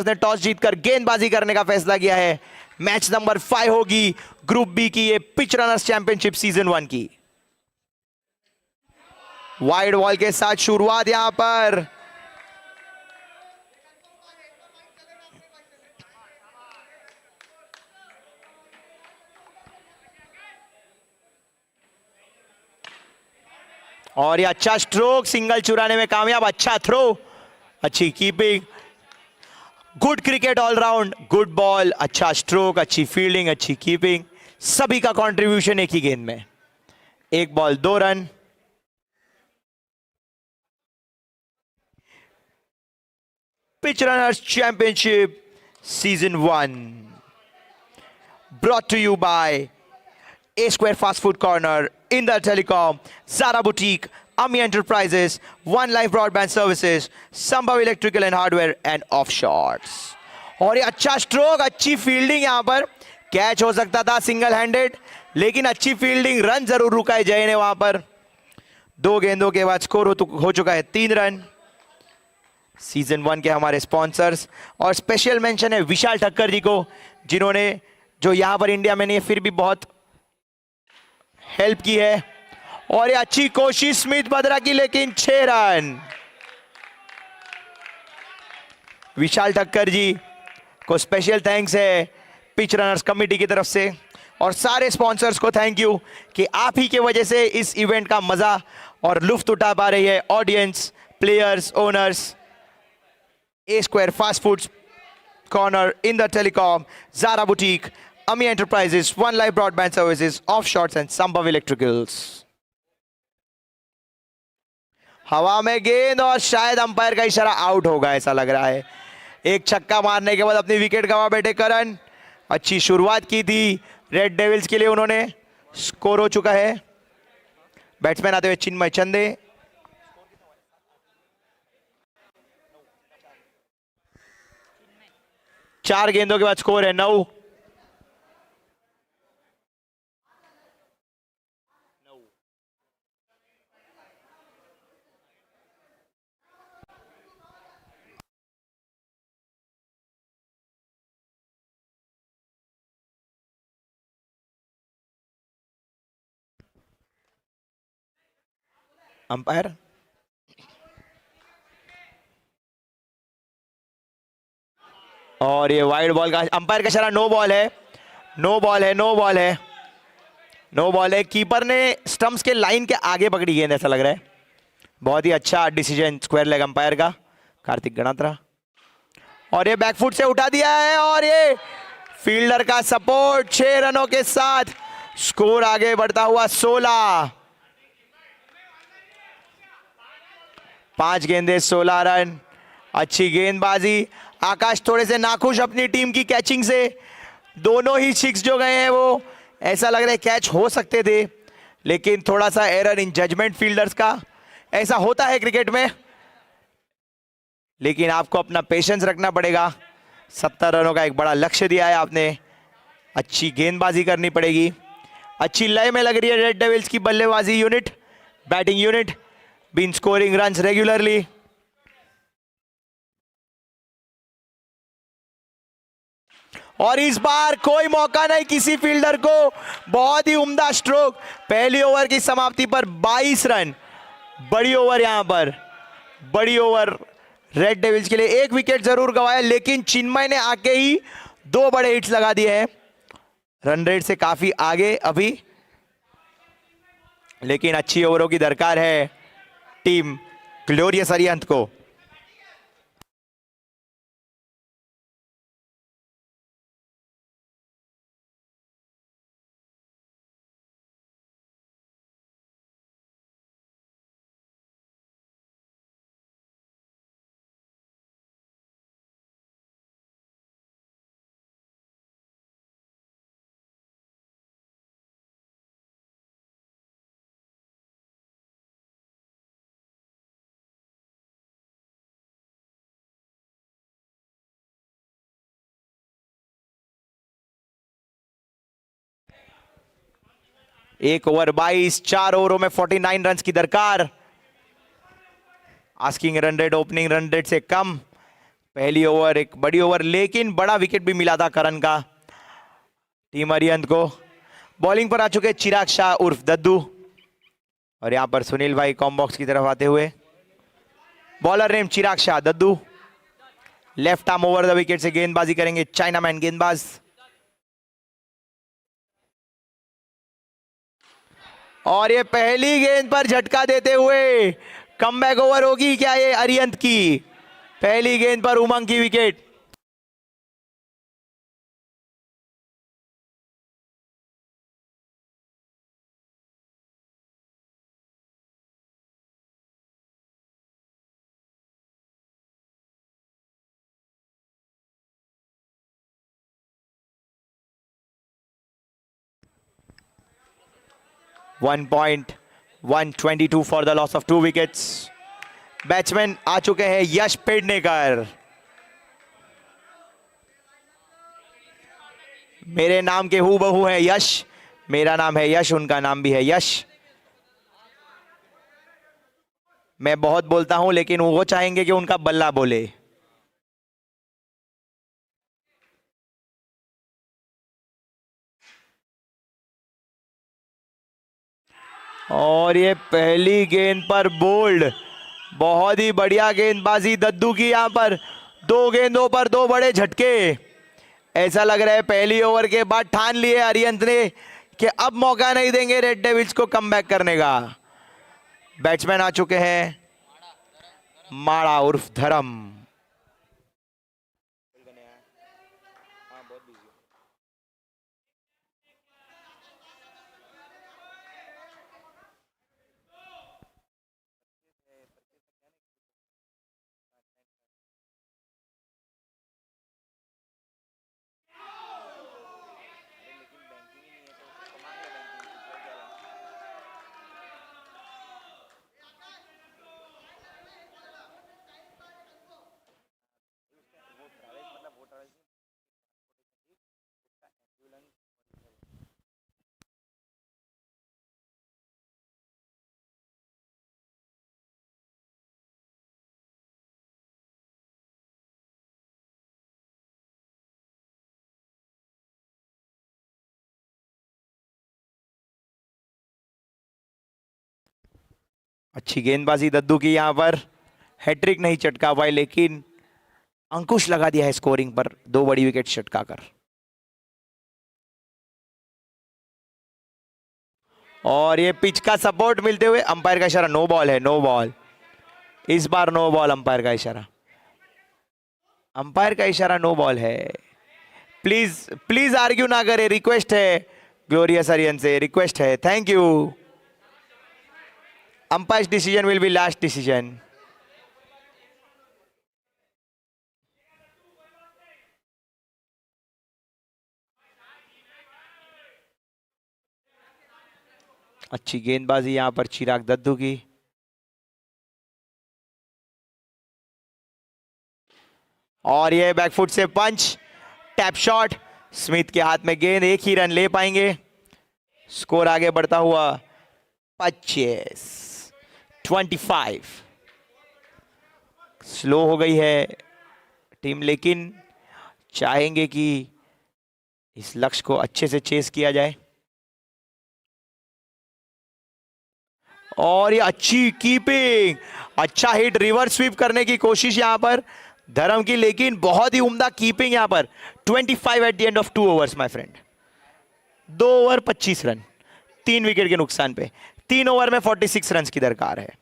ने टॉस जीतकर गेंदबाजी करने का फैसला किया है। मैच नंबर 5 होगी ग्रुप बी की ये पिच रनर्स चैंपियनशिप सीजन 1 की। वाइड बॉल के साथ शुरुआत यहां पर। और ये अच्छा स्ट्रोक, सिंगल चुराने में कामयाब, अच्छा थ्रो, अच्छी keeping, good cricket allround, good ball, अच्छा स्ट्रोक, अच्छी फील्डिंग, अच्छी कीपिंग, सभी का कंट्रीब्यूशन एक ही गेंद में। 1 ball 2 run. Pitch runners championship season 1 brought to you by A Square Fast Food Corner, Indra Telecom, Zara Boutique, Ami Enterprises, One Life Broadband Services, Sambhav Electrical and Hardware and Offshores। और ये अच्छा stroke, अच्छी fielding, यहां पर catch हो सकता था single handed, लेकिन अच्छी फील्डिंग, रन जरूर रुका है जय ने वहां पर। 2 गेंदों के बाद स्कोर हो चुका है 3 रन। सीजन 1 के हमारे स्पॉन्सर्स, और स्पेशल मेंशन है विशाल ठक्कर जी को, जिन्होंने जो यहां पर इंडिया में नहीं फिर भी बहुत हेल्प की है। और ये अच्छी कोशिश स्मिथ बद्रा की, लेकिन 6 रन। विशाल ठक्कर जी को स्पेशल थैंक्स है पिच रनर्स कमेटी की तरफ से, और सारे स्पॉन्सर्स को थैंक यू कि आप ही के वजह से इस इवेंट का मजा और लुफ्त उठा पा रही है audience, players, owners. A Square Fast Foods Corner, Indra Telecom, Zara Boutique, Ami Enterprises, One Life Broadband Services, Offshores and Sambhav Electricals। हवा में गेंद और शायद अंपायर का इशारा आउट होगा ऐसा लग रहा है। एक छक्का मारने के बाद अपनी विकेट गंवा बैठे करण। अच्छी शुरुआत की थी रेड डेविल्स के लिए उन्होंने। स्कोर हो चुका है। बैट्समैन आते हुए चिन्मय चंदे। चार गेंदों के बाद स्कोर है 9। अंपायर और ये वाइड बॉल का अंपायर का इशारा नो बॉल है, नो बॉल है, नो बॉल है, नो बॉल है। कीपर ने स्टंप्स के लाइन के आगे पकड़ी गेंद ऐसा लग रहा है। बहुत ही अच्छा डिसीजन स्क्वायर लेग अंपायर का, कार्तिक गणात्रा। और ये बैकफुट से उठा दिया है, और ये फील्डर का सपोर्ट। 6 रनों के साथ स्कोर आगे बढ़ता हुआ 16। 5 गेंदे 16 रन। अच्छी गेंदबाजी। आकाश थोड़े से नाखुश अपनी टीम की कैचिंग से। दोनों ही सिक्स जो गए हैं वो ऐसा लग रहा है कैच हो सकते थे, लेकिन थोड़ा सा एरर इन जजमेंट फील्डर्स का। ऐसा होता है क्रिकेट में, लेकिन आपको अपना पेशेंस रखना पड़ेगा। 70 रनों का एक बड़ा लक्ष्य दिया है आपने। अच्छी गेंदबाजी करनी पड़ेगी। अच्छी लय में लग रही है रेड डेविल्स की बल्लेबाजी unit, batting unit, been scoring runs regularly. और इस बार कोई मौका नहीं किसी फील्डर को। बहुत ही उम्दा स्ट्रोक। पहली ओवर की समाप्ति पर 22 रन। बड़ी ओवर यहां पर, बड़ी ओवर रेड डेविल्स के लिए। 1 विकेट जरूर गंवाया, लेकिन चिन्मय ने आके ही 2 बड़े हिट्स लगा दिए हैं। रन रेट से काफी आगे अभी, लेकिन अच्छी ओवरों की दरकार है टीम ग्लोरियस अरिहंत को। एक ओवर 22, 4 ओवरों में 49 रन की दरकार। Asking run rate opening run rate से कम। पहली ओवर एक बड़ी ओवर, लेकिन बड़ा विकेट भी मिला था करण का टीम अरिहंत को। बॉलिंग पर आ चुके चिराग शाह उर्फ दद्दू, और यहां पर सुनील भाई कॉम बॉक्स की तरफ आते हुए। Bowler name Chirag Shah, Daddu. Left arm over the wicket से गेंदबाजी करेंगे चाइनामैन गेंदबाज। और ये पहली गेंद पर झटका देते हुए कमबैक ओवर होगी क्या ये अरिहंत की? पहली गेंद पर उमंग की wicket. One point 122 for the loss of 2 wickets. Batsman आ चुके हैं यश पेडनेकर। मेरे नाम के हूबहू है यश, मेरा नाम है यश, उनका नाम भी है यश। मैं बहुत बोलता हूं लेकिन वो चाहेंगे कि उनका बल्ला बोले। और ये पहली गेंद पर बोल्ड, बहुत ही बढ़िया गेंदबाजी दद्दू की। यहां पर 2 गेंदों पर 2 बड़े झटके। ऐसा लग रहा है पहली ओवर के बाद ठान लिए अरिहंत ने कि अब मौका नहीं देंगे रेड डेविल्स को कमबैक करने का। बैट्समैन आ चुके हैं माड़ा उर्फ धर्म। अच्छी गेंदबाजी दद्दू की। यहां पर हैट्रिक नहीं चटका पाए, लेकिन अंकुश लगा दिया है स्कोरिंग पर 2 बड़ी विकेट चटका कर। और ये पिच का सपोर्ट मिलते हुए अंपायर का इशारा, नो बॉल है, नो बॉल। इस बार नो बॉल, अंपायर का इशारा, अंपायर का इशारा नो बॉल है। प्लीज प्लीज आर्ग्यू ना करे, रिक्वेस्ट है ग्लोरियस अरियन से, रिक्वेस्ट है, thank you. Umpire decision will be last decision. अच्छी गेंदबाजी यहां पर चिराग दद्दू की। और ये बैकफुट से पंच, टैप शॉट, स्मिथ के हाथ में गेंद, एक ही रन ले पाएंगे। स्कोर आगे बढ़ता हुआ 25 स्लो हो गई है टीम, लेकिन चाहेंगे कि इस लक्ष्य को अच्छे से चेस किया जाए। और ये अच्छी कीपिंग, अच्छा हिट, रिवर्स स्वीप करने की कोशिश यहां पर धर्म की, लेकिन बहुत ही उम्दा कीपिंग यहां पर। 25 at the end of 2 overs my friend. 2 over 25 run, 3 wicket के नुकसान पे। 3 ओवर में 46 रन की दरकार है।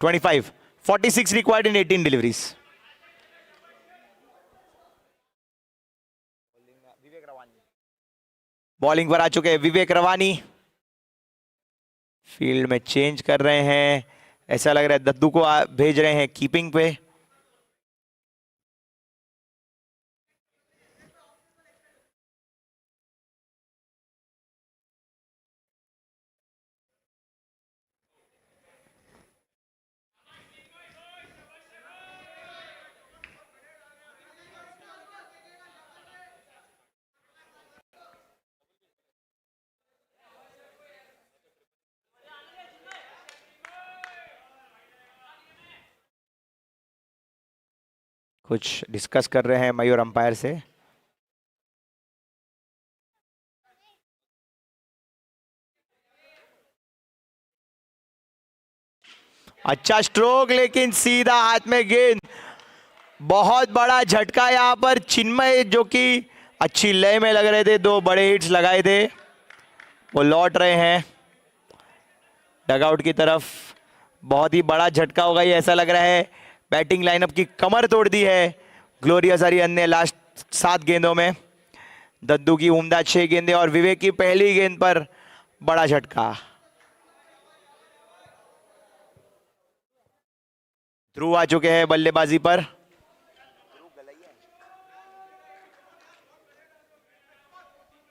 Twenty-five, 46 required in 18 deliveries. Bowling पर आ चुके हैं विवेक रवानी। फील्ड में चेंज कर रहे हैं, ऐसा लग रहा है दद्दू को भेज रहे हैं कीपिंग पे। कुछ डिस्कस कर रहे हैं मयूर अंपायर से। अच्छा स्ट्रोक, लेकिन सीधा हाथ में गेंद। बहुत बड़ा झटका यहाँ पर चिन्मय, जो कि अच्छी लय में लग रहे थे, 2 बड़े हिट्स लगाए थे, वो लौट रहे हैं डगआउट की तरफ। बहुत ही बड़ा झटका होगा ये, ऐसा लग रहा है। बैटिंग लाइनअप की कमर तोड़ दी है ग्लोरियस हरिहरन ने लास्ट 7 गेंदों में। दद्दू की उम्दा 6 गेंदें और विवेक की पहली गेंद पर बड़ा झटका। ध्रुव आ चुके हैं बल्लेबाजी पर।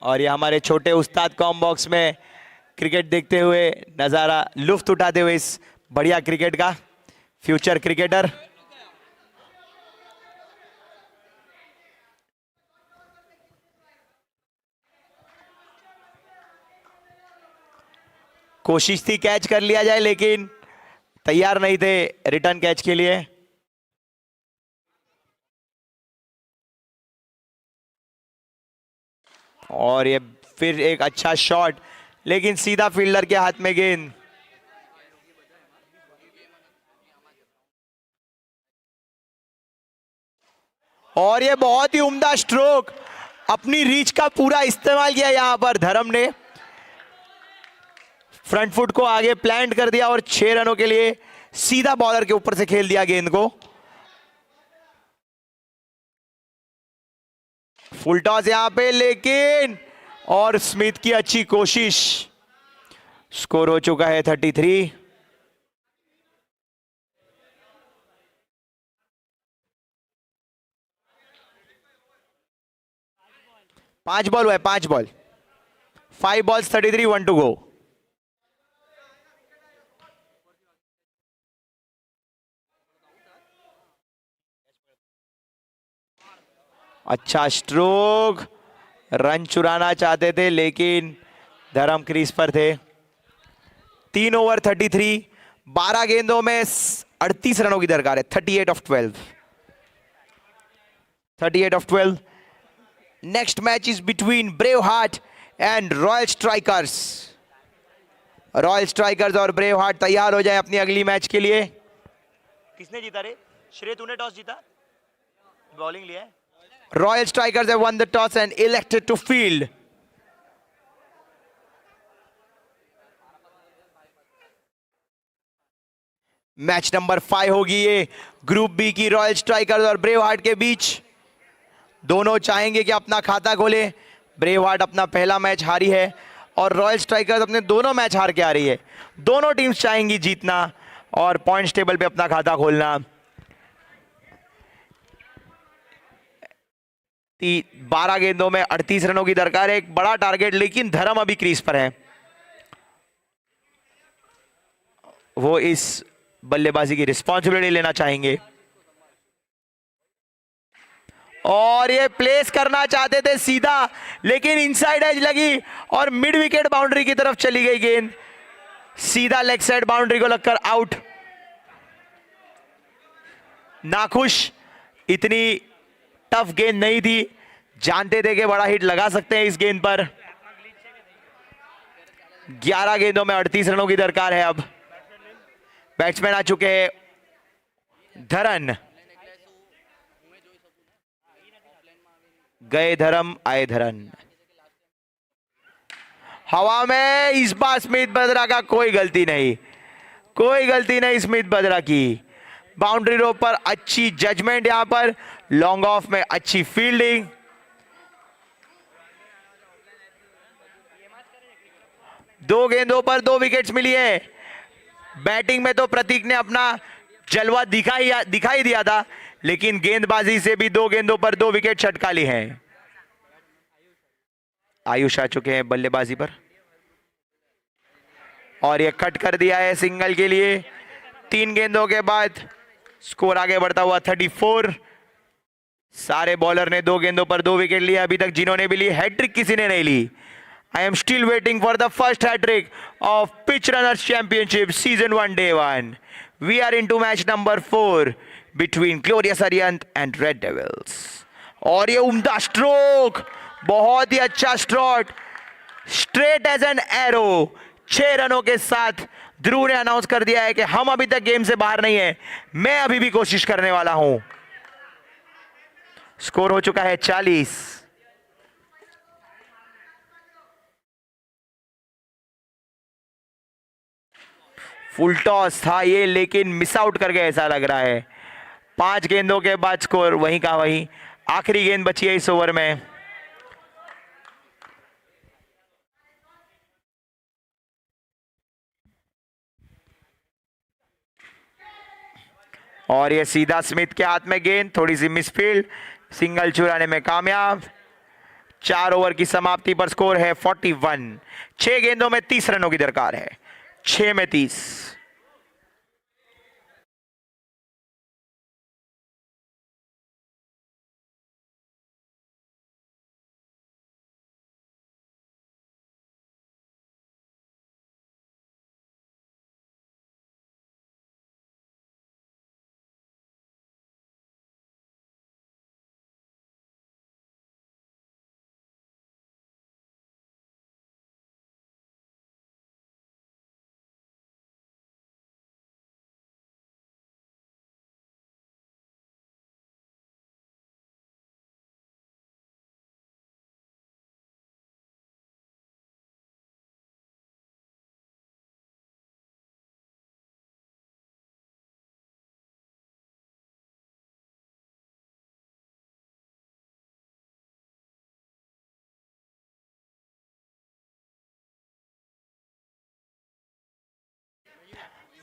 और ये हमारे छोटे उस्ताद कॉम बॉक्स में क्रिकेट देखते हुए नजारा लुफ्त उठाते हुए इस बढ़िया क्रिकेट का, फ्यूचर क्रिकेटर। कोशिश थी कैच कर लिया जाए, लेकिन तैयार नहीं थे रिटर्न कैच के लिए। और ये फिर एक अच्छा शॉट, लेकिन सीधा फील्डर के हाथ में गेंद। और ये बहुत ही उम्दा स्ट्रोक, अपनी रीच का पूरा इस्तेमाल किया यहां पर धर्म ने। फ्रंट फुट को आगे प्लांट कर दिया और 6 रनों के लिए सीधा बॉलर के ऊपर से खेल दिया गेंद को। फुल टॉस यहां पे, लेकिन और स्मिथ की अच्छी कोशिश। स्कोर हो चुका है 33। पांच बॉल हुआ है, 5 बॉल, 5 balls 33, 1 to go। अच्छा स्ट्रोक, रन चुराना चाहते थे, लेकिन धर्म क्रीज पर थे। 3 ओवर 33, 12 गेंदों में 38 रनों की दरकार है। 38 of 12। 38 of 12। Next match is between brave heart and royal strikers. Royal strikers और ब्रेव हार्ट तैयार हो जाए अपनी अगली मैच के लिए। किसने जीता रे? श्रेय, तूने टॉस जीता, बॉलिंग लिया है। Royal Strikers have won the toss and elected to field. Match number 5 होगी ये ग्रुप बी की रॉयल स्ट्राइकर्स और ब्रेव हार्ट के बीच। दोनों चाहेंगे कि अपना खाता खोले। ब्रेव हार्ट अपना पहला मैच हारी है और रॉयल स्ट्राइकर्स अपने दोनों मैच हार के आ रही है। दोनों टीम्स चाहेंगी जीतना और पॉइंट्स टेबल पे अपना खाता खोलना। 12 गेंदों में 38 रनों की दरकार है, एक बड़ा टारगेट, लेकिन धर्म अभी क्रीज पर है। वो इस बल्लेबाजी की रिस्पॉन्सिबिलिटी लेना चाहेंगे और ये प्लेस करना चाहते थे सीधा, लेकिन इनसाइड एज लगी और मिड विकेट बाउंड्री की तरफ चली गई गेंद। सीधा लेग साइड बाउंड्री को लगकर आउट। नाखुश, इतनी टफ गेंद नहीं थी, जानते थे कि बड़ा हिट लगा सकते हैं इस गेंद पर। 11 गेंदों में 38 रनों की दरकार है। अब बैट्समैन आ चुके हैं धरन। गए धर्म, आए धरन। हवा में इस बार स्मिथ बद्रा का कोई गलती नहीं, कोई गलती नहीं स्मिथ बद्रा की। बाउंड्री रो पर अच्छी जजमेंट, यहां पर लॉन्ग ऑफ में अच्छी फील्डिंग। दो गेंदों पर 2 विकेट्स मिली है। बैटिंग में तो प्रतीक ने अपना जलवा दिखाई दिया था, लेकिन गेंदबाजी से भी 2 गेंदों पर 2 विकेट छटका ली हैं। आयुष आ चुके हैं बल्लेबाजी पर और ये कट कर दिया है सिंगल के लिए। 3 गेंदों के बाद स्कोर आगे बढ़ता हुआ 34। सारे बॉलर ने 2 गेंदों पर 2 विकेट लिए अभी तक। जिन्होंने भी ली हैट्रिक किसी ने नहीं ली। I am still waiting for the first hat trick of pitch runners championship season 1 day 1। We are into match number 4 between Glorious Arihant and Red Devils. और ये उम्दा स्ट्रोक, बहुत ही अच्छा stroke, straight as an arrow. 6 रनों के साथ ध्रुव ने अनाउंस कर दिया है कि हम अभी तक गेम से बाहर नहीं है, मैं अभी भी कोशिश करने वाला हूं। स्कोर हो चुका है 40। फुल टॉस था ये, लेकिन मिस आउट कर गए ऐसा लग रहा है। 5 गेंदों के बाद स्कोर वहीं का वहीं। आखिरी गेंद बची है इस ओवर में। और ये सीधा स्मिथ के हाथ में गेंद, थोड़ी सी मिसफील्ड, सिंगल चुराने में कामयाब। 4 ओवर की समाप्ति पर स्कोर है 41। 6 गेंदों में 30 रनों की दरकार है। 6 में 30।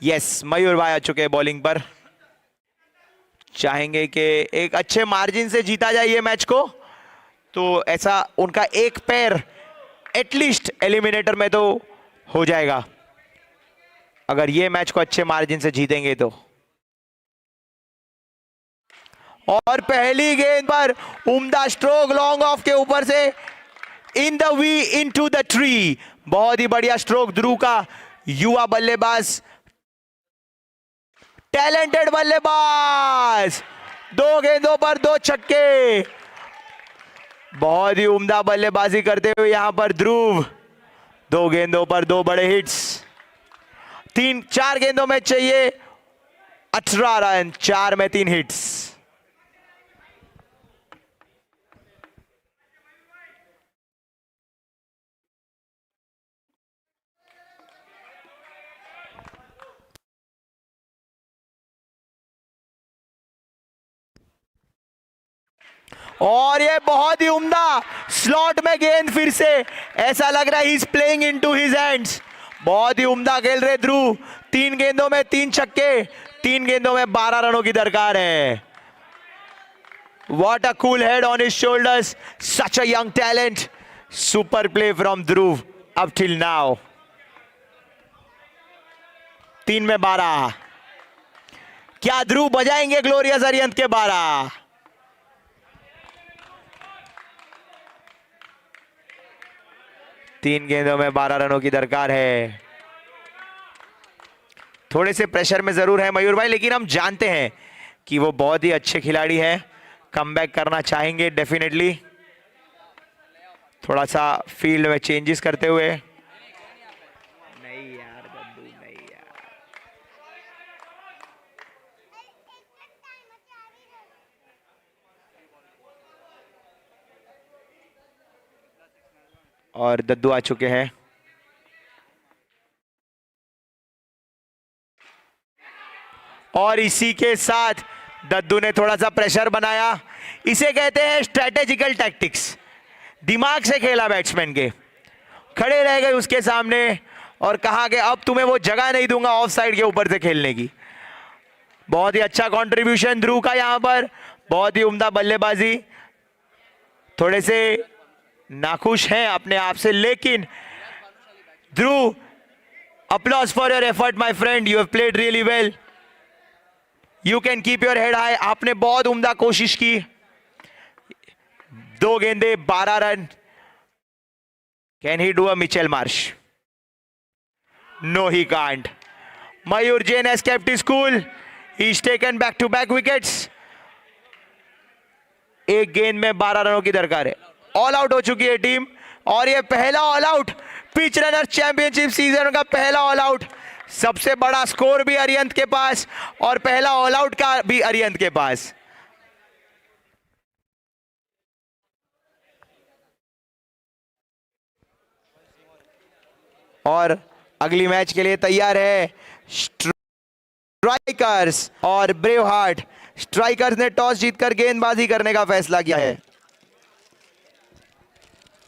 यस, मयूर भाई आ चुके हैं बॉलिंग पर। चाहेंगे कि एक अच्छे मार्जिन से जीता जाए ये मैच को, तो ऐसा उनका एक पैर एटलीस्ट एलिमिनेटर में तो हो जाएगा अगर ये मैच को अच्छे मार्जिन से जीतेंगे तो। और पहली गेंद पर उम्दा स्ट्रोक लॉन्ग ऑफ के ऊपर से, in the V into the tree. बहुत ही बढ़िया स्ट्रोक ध्रुव का, युवा बल्लेबाज, टैलेंटेड बल्लेबाज। 2 गेंदों पर 2 छक्के, बहुत ही उम्दा बल्लेबाजी करते हुए यहां पर ध्रुव। 2 गेंदों पर 2 बड़े हिट्स। 4 गेंदों में चाहिए 18 रन, 4 में 3 हिट्स। और ये बहुत ही उम्दा स्लॉट में गेंद, फिर से ऐसा लग रहा है he is playing into his hands. बहुत ही उम्दा खेल रहे ध्रुव। 3 गेंदों में 3 छक्के, 3 गेंदों में 12 रनों की दरकार है। What a cool head on his shoulders, such a young talent. Super play from Dhruv up till now. 3 में 12। क्या ध्रुव बजाएंगे ग्लोरियस अरिहंत के 12? तीन गेंदों में 12 रनों की दरकार है। थोड़े से प्रेशर में जरूर है मयूर भाई, लेकिन हम जानते हैं कि वो बहुत ही अच्छे खिलाड़ी हैं, कमबैक करना चाहेंगे डेफिनेटली, थोड़ा सा फील्ड में चेंजेस करते हुए। नहीं यार दद्दू, नहीं यार। और दद्दू आ चुके हैं। और इसी के साथ दद्दू ने थोड़ा सा प्रेशर बनाया। इसे कहते हैं स्ट्रेटेजिकल टैक्टिक्स। दिमाग से खेला बैट्समैन के, खड़े रह गए उसके सामने और कहा कि अब तुम्हें वो जगह नहीं दूंगा ऑफ साइड के ऊपर से खेलने की। बहुत ही अच्छा कंट्रीब्यूशन ध्रुव का यहां पर, बहुत ही उम्दा बल्लेबाजी। थोड़े से नाखुश हैं अपने आप से, लेकिन Dhruv, applause for your effort my friend, you have played really well, you can keep your head high. आपने बहुत उम्दा कोशिश की। 2 गेंदे 12 run. Can he do a Mitchell Marsh? No he can't. Mayur Jain has kept his cool. He's taken back-to-back wickets. एक गेंद में 12 रनों की दरकार है. ऑल आउट हो चुकी है टीम और ये पहला all out pitch runner championship season का पहला ऑल आउट. सबसे बड़ा स्कोर भी अरियंत के पास और पहला ऑल आउट का भी अरियंत के पास. और अगली मैच के लिए तैयार है स्ट्राइकर्स और ब्रेव हार्ट. स्ट्राइकर्स ने टॉस जीतकर गेंदबाजी करने का फैसला किया है.